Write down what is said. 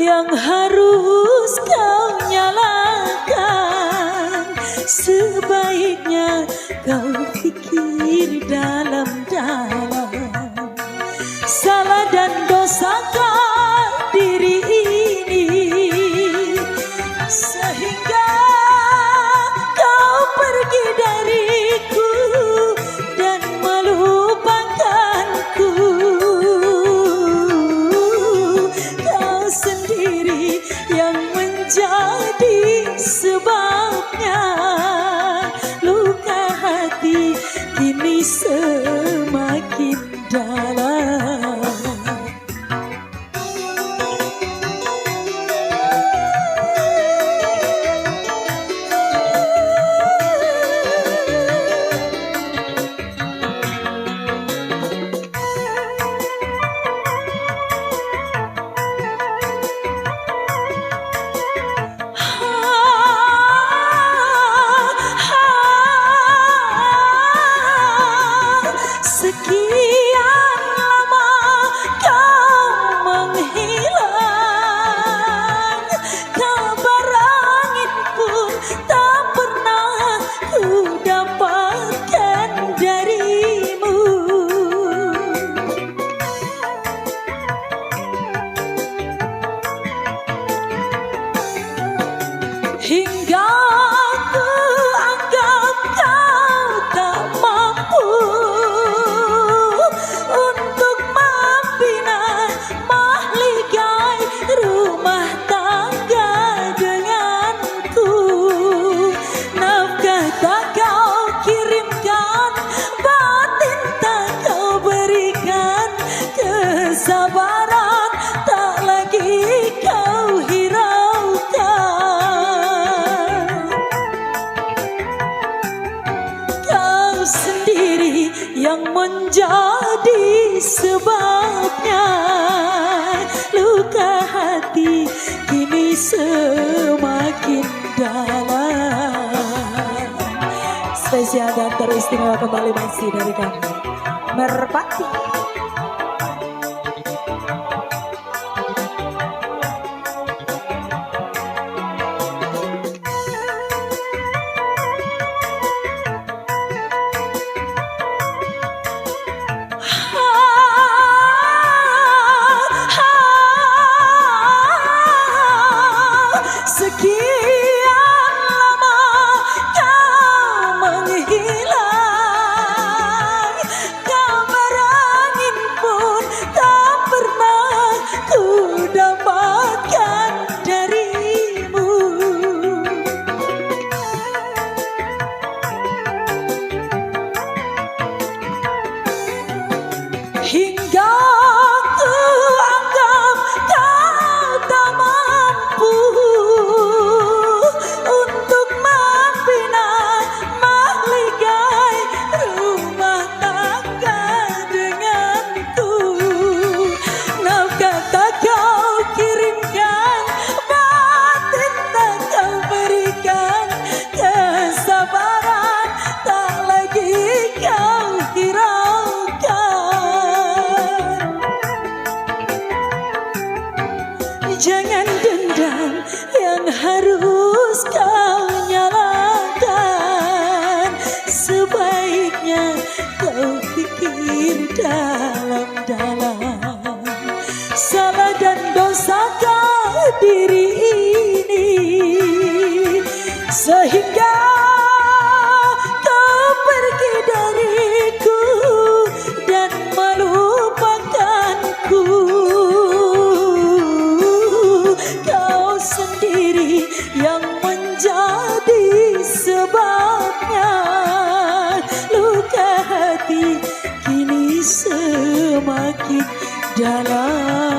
yang harus kau nyalakan. Sebaiknya kau pikir dalam-dalam, salah dan dosakah diri ini sehingga kau pergi dariku dan melupakanku. Kau sendiri yang menjadi sebabnya luka hati kini semakin dalam. Sekian lama kau menghilang, kabar angin pun tak pernah ku dapatkan darimu. Hingga ku anggap kau tak mampu untuk membina mahligai rumah tangga denganku. Nafkah tak kau kirimkan, batin tak kau berikan, kesabaran tak lagi kau hiraukan. Kau sendiri yang menjadi sebabnya luka hati kini semakin dalam. Spesial dan teristimewa kembali masih dari kami Merpati. Sekian lama kau menghilang, kabar angin pun tak pernah ku dapatkan darimu. Hingga ku anggap kau tak mampu untuk membina mahligai rumah tangga denganku. Nafkah tak kau kirimkan, batin tak kau berikan, kesabaran tak lagi kau hiraukan. Jangan dendam yang harus kau nyalakan. Sebaiknya kau pikir dalam-dalam, salah dan dosakah diri ini sehingga kau pergi dariku dan melupakanku. Kau sendiri yang menjadi sebabnya luka hati kini semakin dalam.